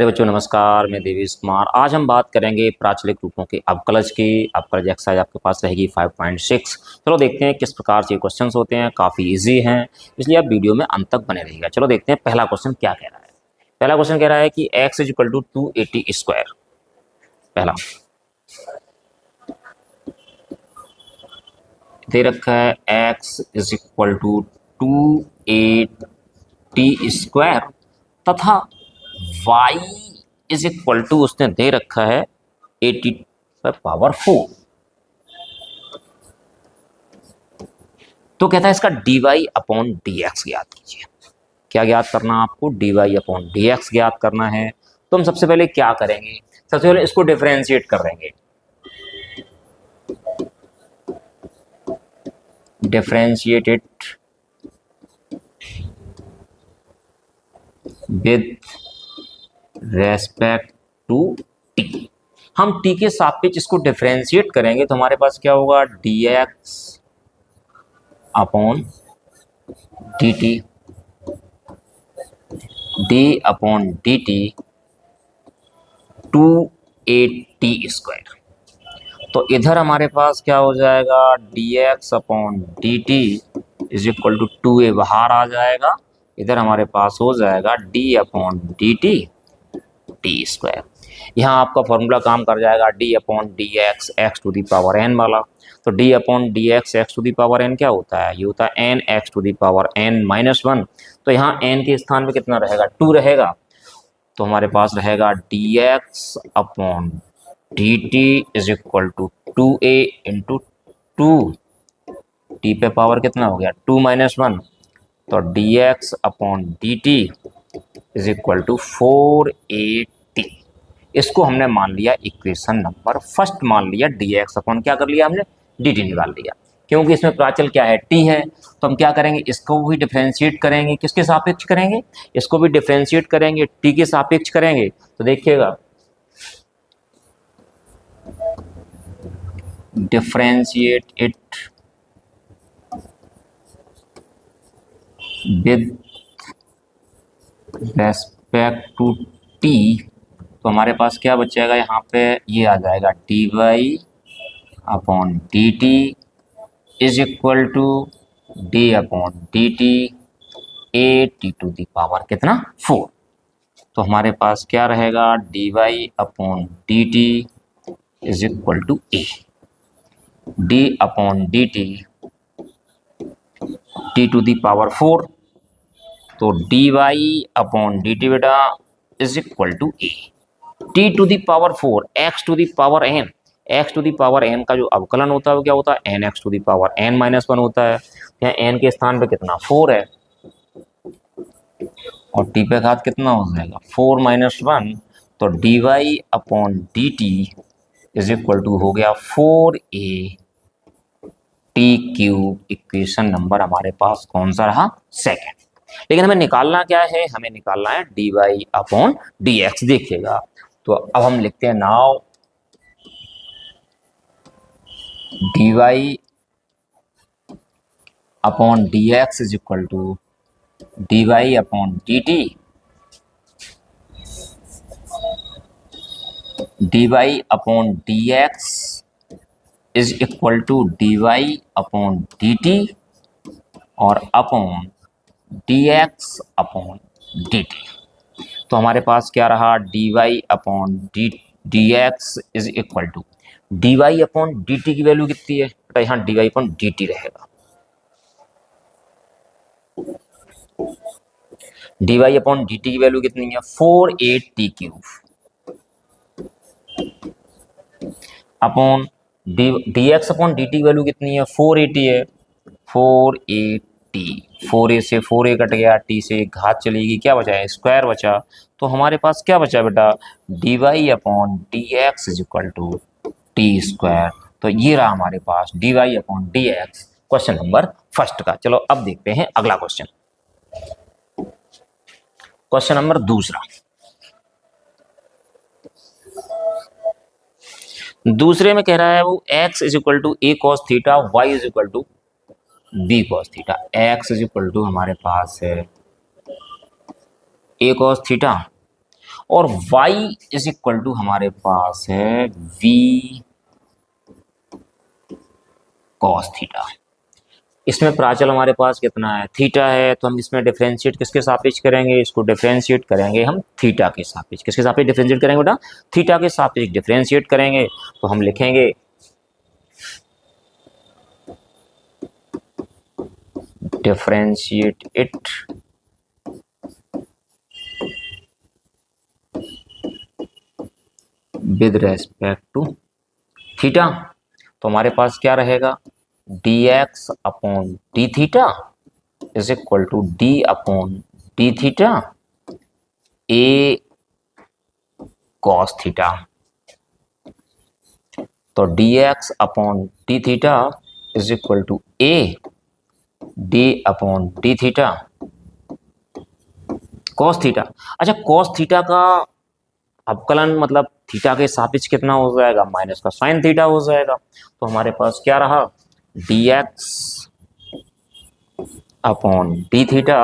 मेरे बच्चों नमस्कार, मैं देवेश कुमार। आज हम बात करेंगे प्राचलिक रूपों के अवकलज की। अवकलज एक्सरसाइज आपके पास रहेगी 5.6। चलो देखते हैं किस प्रकार से क्वेश्चंस होते हैं। काफ़ी इजी हैं, इसलिए आप वीडियो में अंत तक बने रहिएगा। चलो देखते हैं पहला क्वेश्चन क्या कह रहा है। पहला क्वेश्चन कह रहा है कि x is equal to 280 square. पहला दे रखा है x is equal to 280 square तथा y इज इक्वल टू उसने दे रखा है 80 पावर 4। तो कहता है इसका dy अपॉन dx ज्ञात कीजिए। क्या ज्ञात करना आपको? dy अपॉन dx ज्ञात करना है। तो हम सबसे पहले क्या करेंगे? सबसे पहले इसको डिफरेंशिएट कर देंगे। Differentiate it with respect to t। हम t के सापेक्ष इसको डिफरेंशिएट करेंगे तो हमारे पास क्या होगा? dx upon dt, d upon dt 280 square. तो इधर हमारे पास क्या हो जाएगा? dx upon dt is equal to 2a बाहर आ जाएगा। इधर हमारे पास हो जाएगा d upon dt t square. यहाँ आपका फॉर्मूला काम कर जाएगा d upon D x x to the power n वाला। तो d upon D x x to the power n क्या होता है? ये होता है n x to the power n minus 1। तो यहाँ n के स्थान पे कितना रहेगा? 2 रहेगा। तो हमारे पास रहेगा dx upon dt is equal to 2a into 2। t पे पावर कितना हो गया? 2 माइनस 1। तो dx upon dt is equal to 480। इसको हमने मान लिया इक्वेशन नंबर फर्स्ट, मान लिया dx अपॉन क्या कर लिया हमने? dt निकाल लिया। क्योंकि इसमें प्राचल क्या है? t है। तो हम क्या करेंगे? इसको भी डिफरेंशिएट करेंगे। किसके सापेक्ष करेंगे? इसको भी डिफरेंशिएट करेंगे, t के सापेक्ष करेंगे। तो देखिएगा, differentiate it with respect to t। तो हमारे पास क्या बचेगा? यहाँ पे ये आ जाएगा dy upon dt is equal to d upon dt a t to the power कितना? 4। तो हमारे पास क्या रहेगा? dy upon dt is equal to a d upon dt t to the power 4। तो dy अपॉन dt बेटा is equal to a t to the power 4 x to the power n। x to the power n का जो अवकलन होता है वो क्या होता है? n x to the power n minus 1 होता है। यहाँ n के स्थान पे कितना? 4 है और t पे घात कितना हो जाएगा? 4 माइनस 1। तो dy upon dt is equal to हो गया 4a t cube. Equation number हमारे पास कौन सा रहा? सेकेंड। लेकिन हमें निकालना क्या है? हमें निकालना है dy अपॉन dx। देखिएगा, तो अब हम लिखते हैं now dy upon dx is equal to dy upon dt, dy upon dx is equal to dy upon dt और अपॉन dx अपॉन dt। तो हमारे पास क्या रहा? dy upon dx is equal to dy upon dt की value कितनी है बेटा? यहाँ dy अपॉन dt रहेगा। dy अपॉन dt की वैल्यू कितनी है? 480 cube upon dx upon dt की वैल्यू कितनी है? 480 है। 480, 4a से 4a कट गया, t से घात चलेगी, क्या बचा है? स्क्वायर बचा। तो हमारे पास क्या बचा बेटा? dy upon dx is equal to t square. तो ये रहा हमारे पास dy upon dx question number first का। चलो अब देखते हैं अगला क्वेश्चन, क्वेश्चन नंबर दूसरा। दूसरे में कह रहा है वो x is equal to a cos theta, y is equal to b cos theta. x is equal to हमारे पास है a cos थीटा और y इज इक्वल टू हमारे पास है v cos थीटा। इसमें प्राचल हमारे पास कितना है, थीटा है, तो हम इसमें डिफरेंशिएट किसके सापेक्ष करेंगे, इसको डिफरेंशिएट करेंगे हम थीटा के सापेक्ष। किसके सापेक्ष डिफरेंशिएट करेंगे बेटा, थीटा के सापेक्ष डिफरेंशिएट करेंगे। तो हम लिखेंगे differentiate it with respect to theta. तो हमारे पास क्या रहेगा, dx upon D theta is equal to d upon D theta a cos theta. तो dx upon D theta is equal to a d upon D theta cos theta. अच्छा, cos theta का अवकलन मतलब थीटा के सापेक्ष कितना हो जाएगा, माइनस का साइन थीटा हो जाएगा। तो हमारे पास क्या रहा, dx upon D theta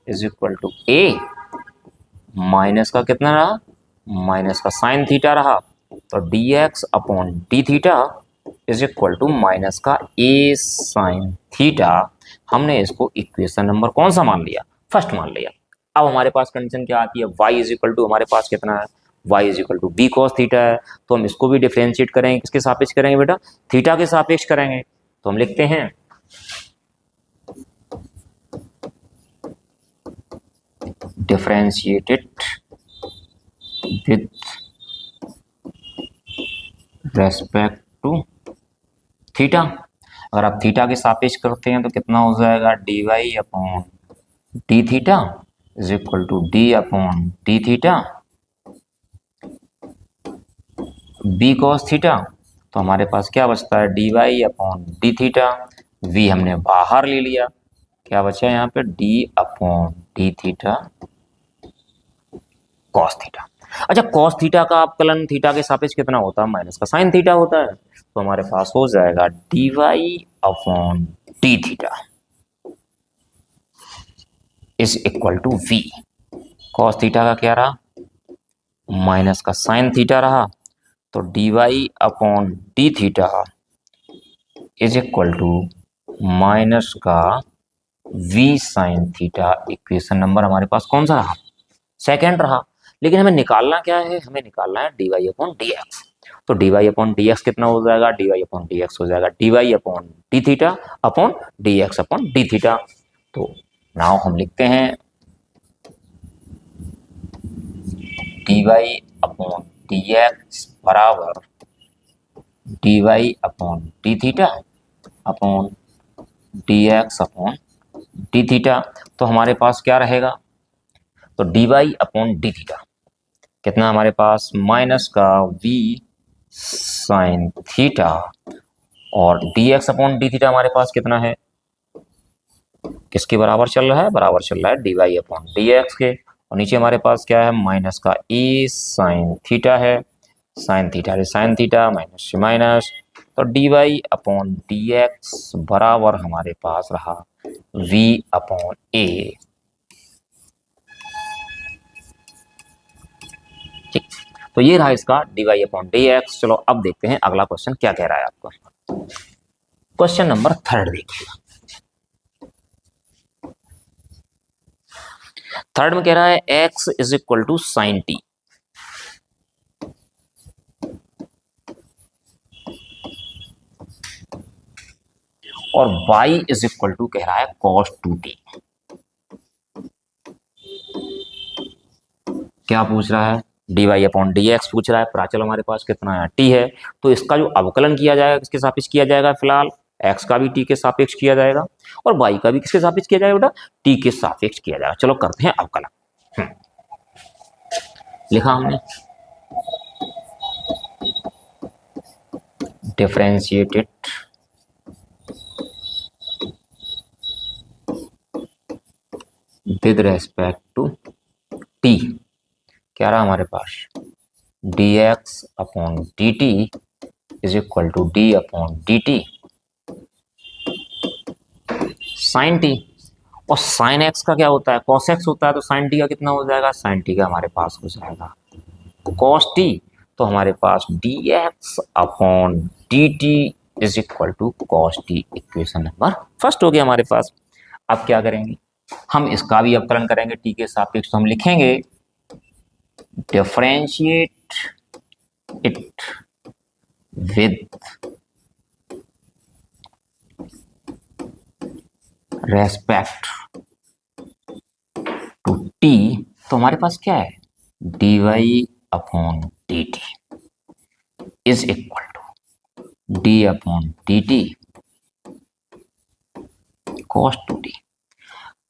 is equal to a minus का कितना रहा, माइनस का साइन थीटा रहा। तो dx upon D theta is equal to minus का a साइन थीटा। हमने इसको इक्वेशन नंबर कौन सा मान लिया, फर्स्ट मान लिया। अब हमारे पास कंडीशन क्या आती है, y इज इक्वल टू हमारे पास कितना है, y is equal to b cos theta है। तो हम इसको भी डिफरेंशिएट करेंगे, किसके सापेक्ष करेंगे बेटा, थीटा के सापेक्ष करेंगे। तो हम लिखते हैं differentiated with respect to theta. अगर आप थीटा के सापेक्ष करते हैं तो कितना हो जाएगा, D Y upon D theta is equal to D upon D theta b cos theta. तो हमारे पास क्या बचता है, D Y upon D theta, b हमने बाहर ले लिया, क्या बचा यहाँ पे, d upon D theta cos theta. अच्छा, कॉस थीटा का अवकलन थीटा के सापेक्ष कितना होता है, माइनस का साइन थीटा होता है। तो हमारे पास हो जाएगा D Y upon D theta is equal to V. Cos theta का क्या रहा, माइनस का साइन थीटा रहा। तो D Y upon D theta is equal to minus का V sine theta. Equation number हमारे पास कौन सा रहा, सेकेंड रहा। लेकिन हमें निकालना क्या है, हमें निकालना है D Y upon D x. तो D Y upon D X कितना हो जाएगा, D Y upon D X हो जाएगा D Y upon D theta upon D x upon D theta. तो नाउ हम लिखते हैं D Y upon D x बराबर D Y upon D theta upon D x upon D theta. तो हमारे पास क्या रहेगा, तो D Y upon D theta कितना हमारे पास, माइनस का वी साइन थीटा, और d x upon D theta हमारे पास कितना है, किसके बराबर चल रहा है, बराबर चल रहा है D Y upon D x के। और नीचे हमारे पास क्या है, माइनस का ए साइन थीटा है, साइन थीटा से साइन थीटा, माइनस से माइनस। तो D Y upon D x बराबर हमारे पास रहा वी अपॉन ए। ठीक, तो ये रहा इसका d Y upon D x. चलो अब देखते हैं अगला क्वेश्चन क्या कह रहा है आपको। क्वेश्चन नंबर थर्ड देखिएगा। थर्ड में कह रहा है x is equal to sine t, और y इज इक्वल टू कह रहा है cos 2t। क्या पूछ रहा है, D Y upon D x पूछ रहा है। प्राचल हमारे पास कितना है, t है। तो इसका जो अवकलन किया जाएगा किसके सापेक्ष किया जाएगा, फिलहाल x का भी t के सापेक्ष किया जाएगा और y का भी किसके सापेक्ष किया जाएगा बेटा, t के सापेक्ष किया जाएगा। चलो करते हैं अवकलन। लिखा हमने differentiated with respect to t। क्या रहा हमारे पास, dx upon dt is equal to d upon dt sine t। और साइन एक्स का क्या होता है, कॉस एक्स होता है, तो साइन टी का कितना हो जाएगा, साइन टी का हमारे पास हो जाएगा कॉस टी। तो हमारे पास D x upon D T is equal to cos T, equation number first हो गया हमारे पास। अब क्या करेंगे, हम इसका भी अवकलन करेंगे टी के सापेक्ष, तो हम लिखेंगे differentiate it with respect to t. तो हमारे पास क्या है, D Y upon D T is equal to D upon D t cos two t.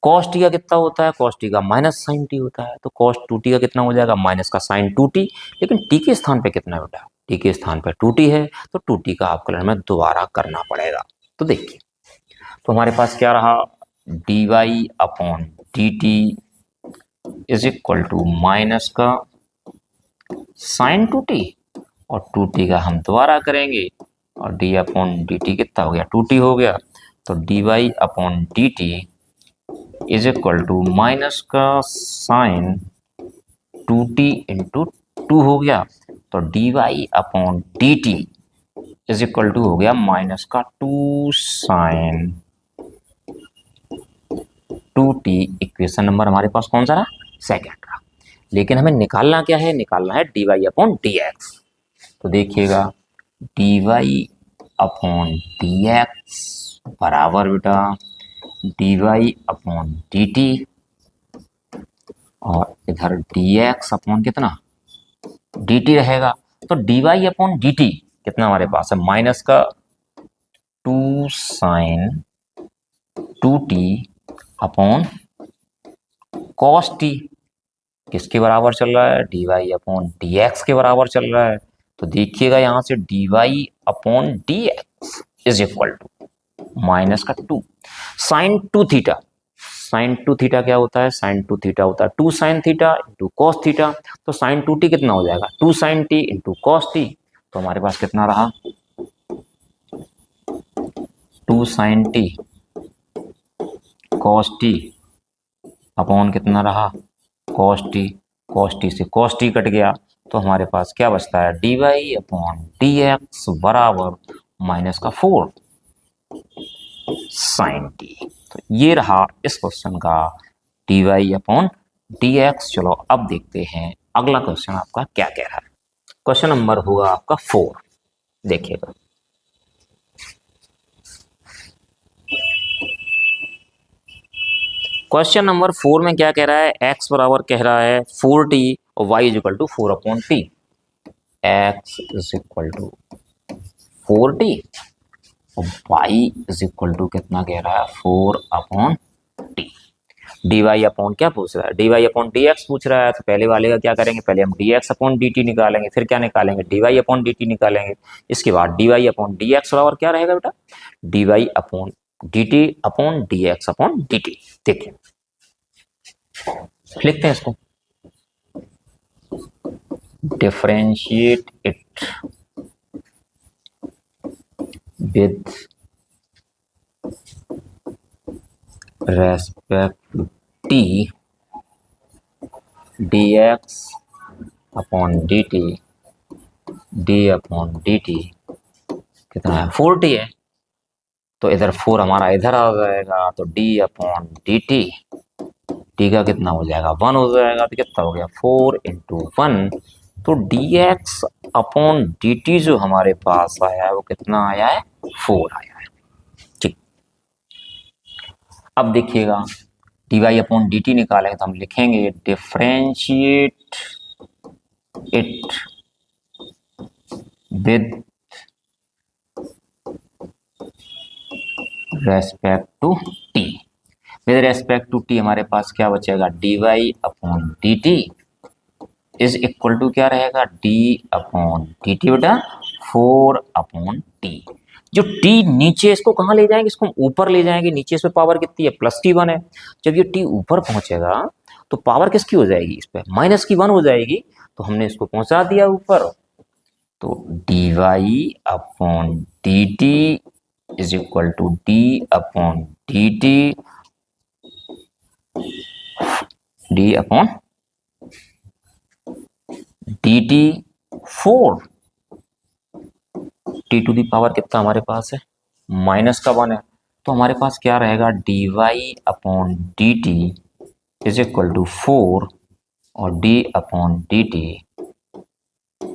Cos t का कितना होता है, कॉस टी का माइनस साइन टी होता है, तो कॉस टू टी का कितना हो जाएगा, माइनस का साइन टू टी। लेकिन टी के स्थान पे कितना बेटा, टी के स्थान पे टू टी है, तो टू टी का अवकलन हमें दोबारा करना पड़ेगा। तो देखिए, तो हमारे पास क्या रहा, D Y upon D T is equal to minus का साइन टू टी, और टू टी का हम दोबारा करेंगे, और डी अपॉन डी टी कितना हो गया, टू टी हो गया। तो D Y upon D T is equal to minus का sine two T into two हो गया। तो D Y upon D T is equal to हो गया माइनस का two sine two T. Equation number हमारे पास कौन सा रहा, सेकेंड रहा। लेकिन हमें निकालना क्या है, निकालना है D Y upon D x. तो देखिएगा, D Y upon D x बराबर बेटा d Y upon D t, और इधर डी एक्स अपॉन कितना, डी टी रहेगा। तो D Y upon D T कितना हमारे पास है, माइनस का two sine two t upon cos t, किसके बराबर चल रहा है, D Y upon D x के बराबर चल रहा है। तो देखिएगा यहाँ से D Y upon D x is equal to minus का two sine two theta. Sine two theta क्या होता है, साइन टू थीटा होता है two sine theta into cos theta. तो साइन टू टी कितना हो जाएगा, two sine T into cos T. तो हमारे पास कितना रहा, two sine T cos T upon कितना रहा, कॉस टी। कॉस टी से कॉस टी कट गया, तो हमारे पास क्या बचता है, D Y upon D x बराबर माइनस का फोर साइन टी। तो ये रहा इस क्वेश्चन का d Y upon D x. चलो अब देखते हैं अगला क्वेश्चन आपका क्या कह रहा है। क्वेश्चन नंबर होगा आपका 4, देखिएगा। क्वेश्चन नंबर 4 में क्या कह रहा है, x बराबर कह रहा है 4t और y is equal to 4 upon t. X is equal to 4t और y इज इक्वल टू कितना कह रहा है, 4 upon t. D Y upon क्या पूछ रहा है, D Y upon D x पूछ रहा है। तो पहले वाले का क्या करेंगे, पहले हम D x upon D t निकालेंगे, फिर क्या निकालेंगे, d Y upon D t निकालेंगे। इसके बाद d Y upon D x बराबर क्या रहेगा बेटा, d Y upon D T upon D x upon D t. देखिए लिखते हैं इसको, differentiate it with respect to t d x upon D t d upon D T कितना है, 4t है। तो इधर 4 हमारा इधर आ जाएगा, तो डी अपॉन डी टी का कितना हो जाएगा, 1 हो जाएगा। तो कितना हो गया, 4 इंटू 1। तो D x upon D T जो हमारे पास आया है वो कितना आया है, 4 आया है। ठीक, अब देखिएगा D Y upon D t निकालेंगे, तो हम लिखेंगे differentiate it with respect to t. With respect to t हमारे पास क्या बचेगा, d Y upon D T is equal to क्या रहेगा, डी अपॉन डी टी बेटा 4 अपॉन टी। जो टी नीचे, इसको कहाँ ले जाएंगे, इसको ऊपर ले जाएंगे। नीचे इस पे पावर कितनी है, प्लस टी 1 है। जब ये टी ऊपर पहुंचेगा तो पावर किसकी हो जाएगी, इस पे माइनस की 1 हो जाएगी। तो हमने इसको पहुंचा दिया ऊपर। तो D Y upon D T is equal to D upon D t d upon D t 4, t to the power कितना हमारे पास है, माइनस का 1 है, तो हमारे पास क्या रहेगा, D Y upon D T is equal to 4 और d upon D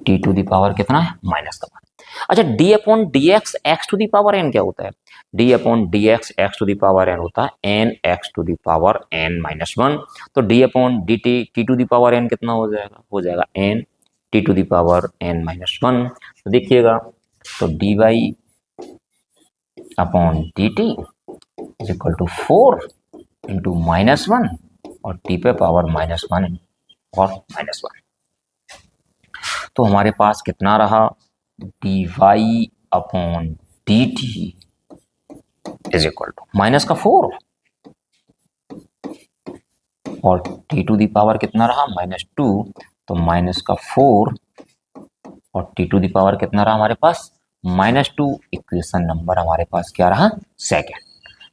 t to the power कितना है, माइनस का 1। अच्छा, d upon D x to the power n क्या होता है, d upon D x to the power n होता है n x to the power n minus 1। तो d upon D t to the power n कितना हो जाएगा n T to the power n minus 1। तो देखिएगा, तो D Y upon D T is equal to 4 into minus 1 और T पे power minus 1 और माइनस 1। तो हमारे पास कितना रहा, D Y upon D T is equal to minus का 4 और टी टू दी पावर कितना रहा, -2, तो माइनस का 4 और टी टू दी पावर कितना रहा हमारे पास, -2। इक्वेशन नंबर हमारे पास क्या रहा, सेकेंड।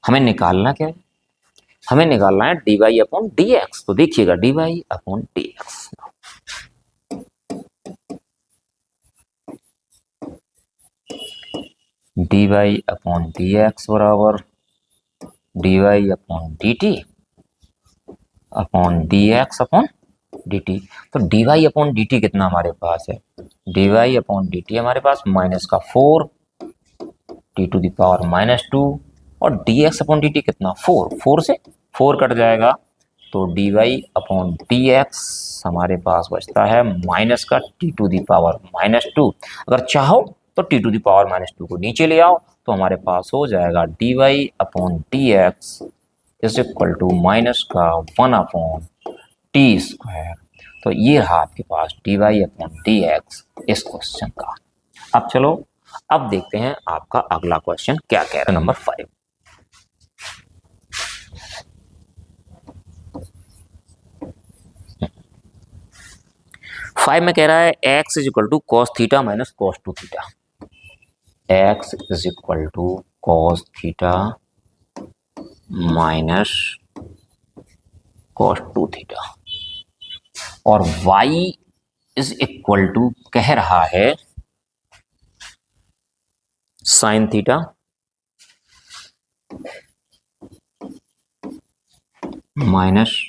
हमें निकालना क्या है, हमें निकालना है D Y upon D x. तो देखिएगा D Y upon D X, D Y upon D x बराबर D Y upon D T upon D x upon D T. तो D Y upon D T कितना हमारे पास है, D Y upon D T हमारे पास minus का 4 t to the power -2 और d x upon D T कितना 4 से 4 कट जाएगा, तो D Y upon D x हमारे पास बचता है माइनस का टी टू दी पावर -2। अगर चाहो तो टी टू दी पावर -2 को नीचे ले आओ, तो हमारे पास हो जाएगा D Y upon D x is equal to minus का 1 अपॉन टी स्क्वायर। तो ये रहा आपके पास D Y upon D x इस क्वेश्चन का। अब चलो, अब देखते हैं आपका अगला क्वेश्चन क्या कह रहा है, नंबर 5। में कह रहा है x is equal to cos theta minus cos 2 theta, x is equal to cos theta minus cos 2 theta और y इज इक्वल टू कह रहा है sine theta minus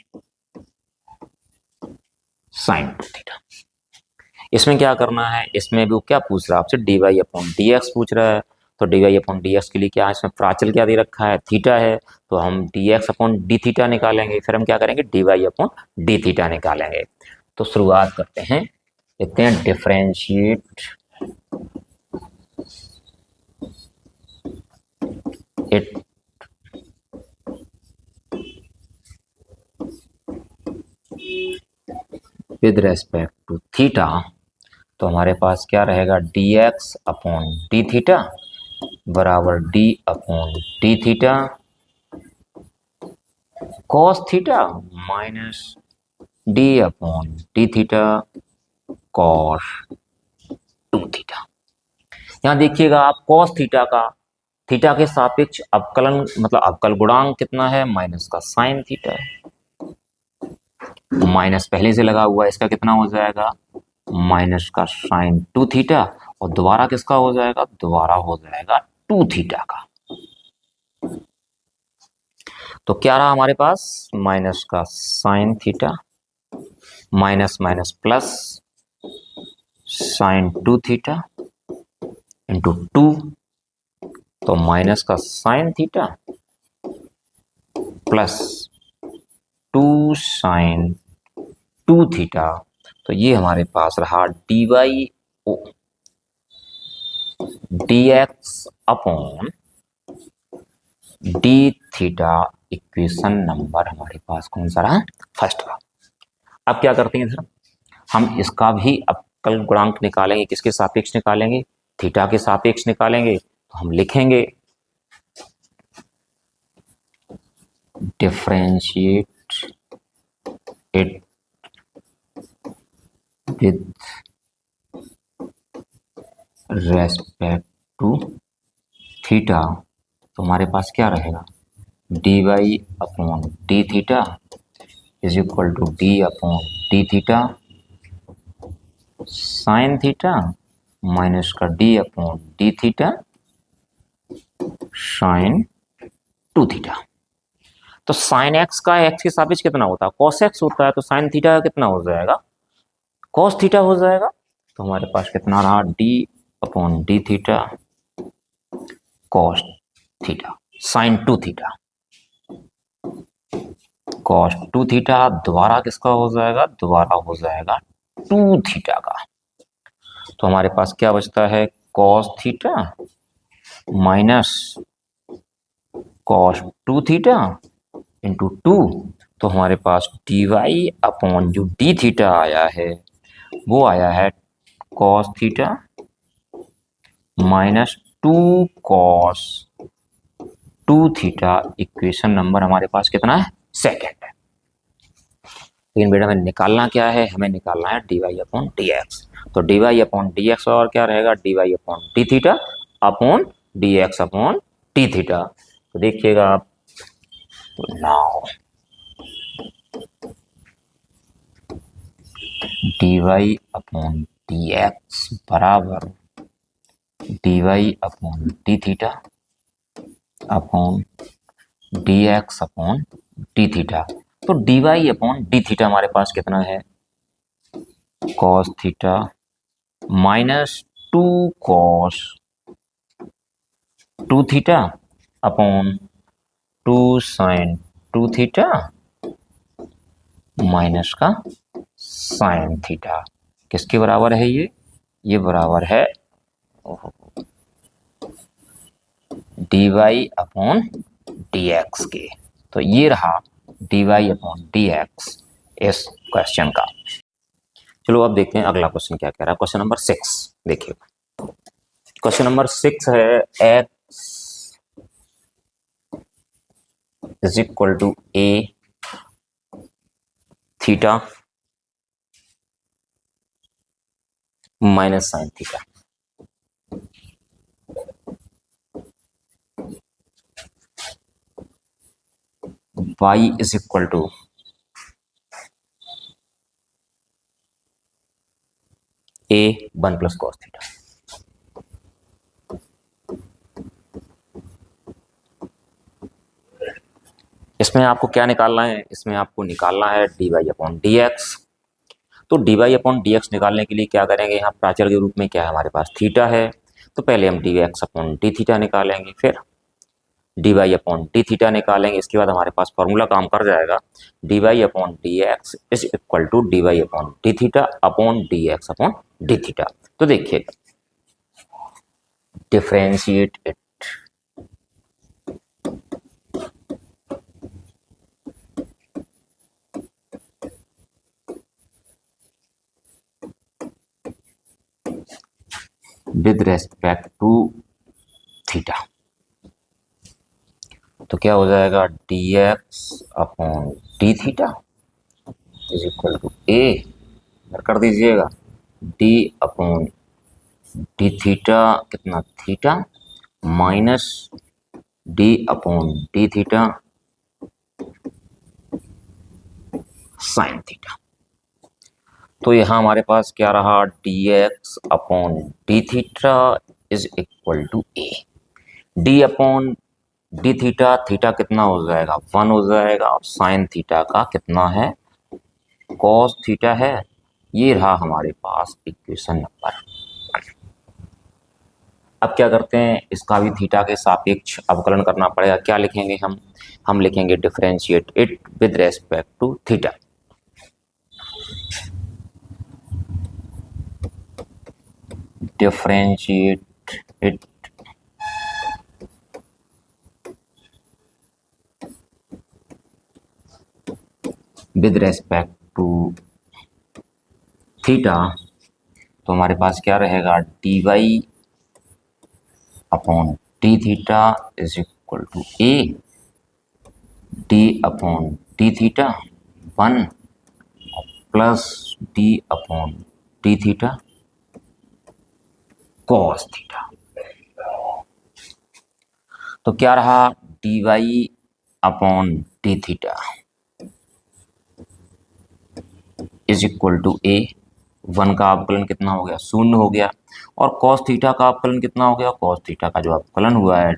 sine 2 theta. इसमें क्या करना है, इसमें भी वो क्या पूछ रहा है आपसे, d Y upon D x पूछ रहा है। तो D Y upon D x के लिए क्या, इसमें प्राचल क्या दे रखा है, थीटा है, तो हम D x upon D theta निकालेंगे, फिर हम क्या करेंगे, D Y upon D theta निकालेंगे। तो शुरुआत करते हैं, देखते हैं differentiate it with respect to theta. तो हमारे पास क्या रहेगा, D x upon D theta बराबर D upon D theta cos theta minus D upon D theta cos 2 theta. यहाँ देखिएगा आप, कॉस थीटा का थीटा के सापेक्ष अवकलन मतलब अवकल गुणांक कितना है, माइनस का साइन थीटा है, माइनस पहले से लगा हुआ है, इसका कितना हो जाएगा, माइनस का साइन 2 थीटा और दोबारा किसका हो जाएगा, दोबारा हो जाएगा 2 थीटा का। तो क्या रहा हमारे पास, माइनस का sine theta minus minus plus sine 2 theta into 2, तो माइनस का sine theta plus 2 sine 2 theta. तो ये हमारे पास रहा D y o d x upon D theta. Equation number हमारे पास कौन सा रहा, फर्स्ट का। अब क्या करते हैं सर, हम इसका भी अवकल गुणांक निकालेंगे, किसके सापेक्ष निकालेंगे, थीटा के सापेक्ष निकालेंगे। तो हम लिखेंगे differentiate it with respect to theta. तो हमारे पास क्या रहेगा, D Y upon D theta is equal to D upon D theta sine theta minus का D upon D theta sine 2 theta. तो साइन एक्स का एक्स के सापेक्ष कितना होता है, कॉस एक्स होता है, तो साइन थीटा का कितना हो जाएगा, कॉस थीटा हो जाएगा। तो हमारे पास कितना रहा, D upon D theta cos theta sine 2 theta, cos 2 theta दोबारा किसका हो जाएगा, दोबारा हो जाएगा 2 थीटा का। तो हमारे पास क्या बचता है, cos theta minus cos 2 theta into 2। तो हमारे पास डी वाई अपॉन जो डी थीटा आया है वो आया है cos theta minus 2 cos 2 theta. Equation number हमारे पास कितना है, सेकेंड है। लेकिन बेटा हमें निकालना क्या है, हमें निकालना है D Y upon D x. तो D Y upon D X और क्या रहेगा, D Y upon D theta upon D x upon D theta. तो देखिएगा आप, तो now D Y upon D x बराबर D Y upon D theta upon D x upon D theta. तो D Y upon D theta हमारे पास कितना है, cos theta minus 2 cos 2 theta upon 2 sine 2 theta minus का sine theta. किसके बराबर है ये बराबर है D Y upon D x के। तो ये रहा D Y upon D x इस क्वेश्चन का। चलो अब देखते हैं अगला क्वेश्चन क्या कह रहा है। क्वेश्चन नंबर 6 देखिए, क्वेश्चन नंबर 6 है X is equal to A theta minus sine theta. y is equal to A 1 plus cos theta. इसमें आपको क्या निकालना है, इसमें आपको निकालना है D Y upon D x. तो D Y upon D X निकालने के लिए क्या करेंगे, यहाँ प्राचर के रूप में क्या है हमारे पास थीटा है, तो पहले हम D x upon D theta निकालेंगे, फिर D Y upon D theta निकालेंगे। इसके बाद हमारे पास फॉर्मूला काम कर जाएगा, D Y upon D x is equal to D Y upon D theta upon D x upon D theta. तो देखिएगा, differentiate it, with respect to theta. तो क्या हो जाएगा, D x upon D theta is equal to A कर दीजिएगा D upon D theta कितना theta minus D upon D theta sine theta. तो यहाँ हमारे पास क्या रहा, d x upon D theta is equal to A, D upon D theta, theta कितना हो जाएगा 1 हो जाएगा, और साइन थीटा का कितना है कॉस थीटा है। ये रहा हमारे पास इक्वेशन नंबर। अब क्या करते हैं, इसका भी थीटा के सापेक्ष अवकलन करना पड़ेगा। क्या लिखेंगे हम लिखेंगे differentiate it with respect to theta. Differentiate it with respect to theta. तो हमारे पास क्या रहेगा, D Y upon D theta is equal to A D upon D theta 1 plus D upon D theta cos theta. तो क्या रहा, D Y upon D theta is equal to A. 1 का अवकलन कितना हो गया, 0 हो गया। और कॉस थीटा का अवकलन कितना हो गया, कॉस थीटा का जो अवकलन हुआ है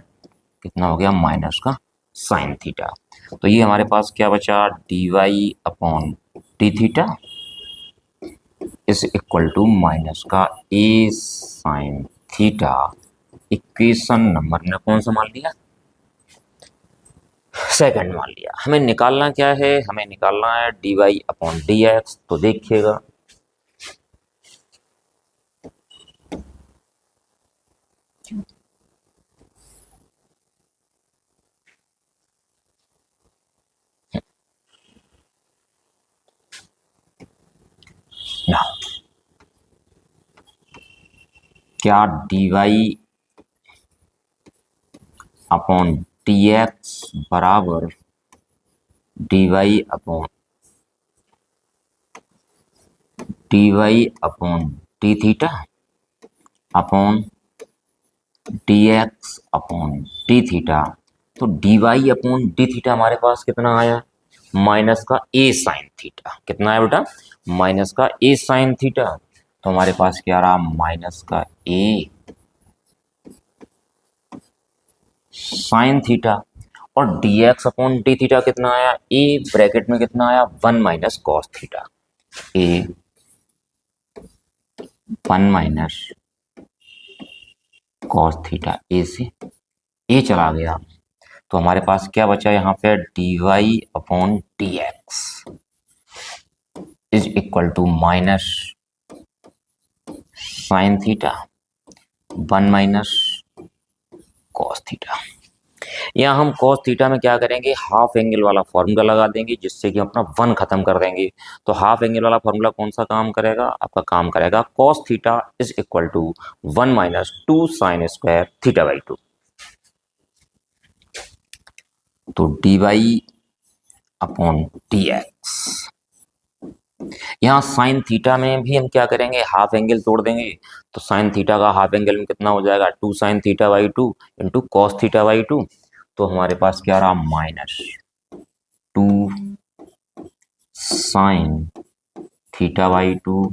कितना हो गया, माइनस का साइन थीटा। तो ये हमारे पास क्या बचा, D Y upon D theta is equal to minus का a sine theta. Equation number ने कौन सा मान लिया, सेकंड मान लिया। हमें निकालना क्या है, हमें निकालना है D Y upon D x. तो देखिएगा ना, क्या D Y upon D x बराबर D Y upon D theta upon D x upon D theta. तो D Y upon D theta हमारे पास कितना आया, माइनस का ए साइन थीटा। कितना है बेटा, माइनस का ए साइन थीटा। तो हमारे पास क्या रहा, माइनस का ए साइन थीटा। और d x upon D theta कितना आया, ए ब्रैकेट में कितना आया, 1 माइनस कॉस थीटा। ए 1 माइनस कॉस थीटा, ए से ए चला गया। तो हमारे पास क्या बचा यहाँ पे, d Y upon D x is equal to minus sine theta 1 minus cos theta. यहाँ हम कॉस थीटा में क्या करेंगे, हाफ एंगल वाला फॉर्मूला लगा देंगे जिससे कि अपना 1 खत्म कर देंगे। तो हाफ एंगल वाला फॉर्मूला कौन सा काम करेगा, आपका काम करेगा cos theta is equal to 1 minus 2 sine square theta by 2। तो D Y upon D x, यहाँ साइन थीटा में भी हम क्या करेंगे, हाफ एंगल तोड़ देंगे। तो साइन थीटा का हाफ एंगल में कितना हो जाएगा, 2 sine theta by 2 into cos theta by 2। तो हमारे पास क्या रहा, minus 2 sine theta by 2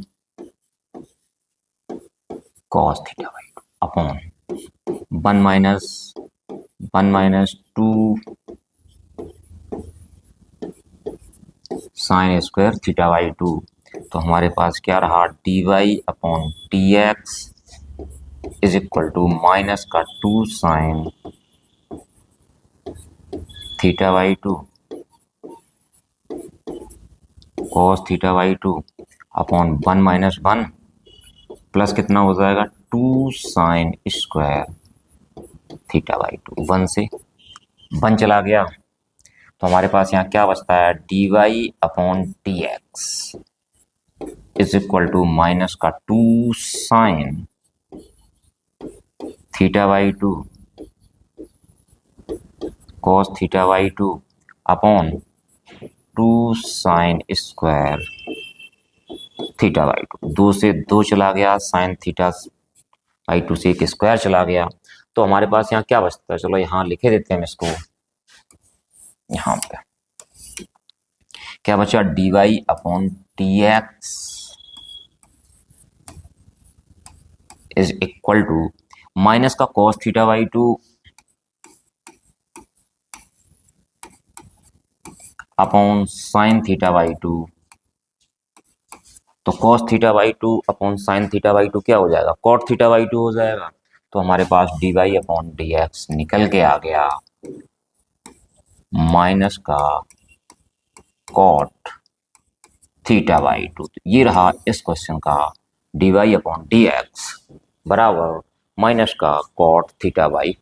cos theta by 2 upon 1 minus 2 sine square theta by 2। तो हमारे पास क्या रहा, D Y upon D x is equal to minus का 2 sine theta by 2 cos theta by 2 upon 1 minus 1 plus कितना हो जाएगा, 2 sine square theta by 2। 1 से 1 चला गया। तो हमारे पास यहाँ क्या बचता है, D Y upon D x is equal to minus का 2 sine theta by 2 cos theta by 2 upon 2 sine square theta by 2। 2 से 2 चला गया, साइन थीटा बाई 2 से एक स्क्वायर चला गया। तो हमारे पास यहाँ क्या बचता है, चलो यहाँ लिखे देते हैं इसको। यहाँ पे क्या बचा, D Y upon D x is equal to minus का cos theta by 2 upon sine theta by 2। तो cos theta by 2 upon sine theta by 2 क्या हो जाएगा, कॉट थीटा बाई 2 हो जाएगा। तो हमारे पास D Y upon D X निकल के आ गया माइनस का कॉट थीटा बाई 2। ये रहा इस क्वेश्चन का d Y upon D x बराबर माइनस का कॉट थीटा बाई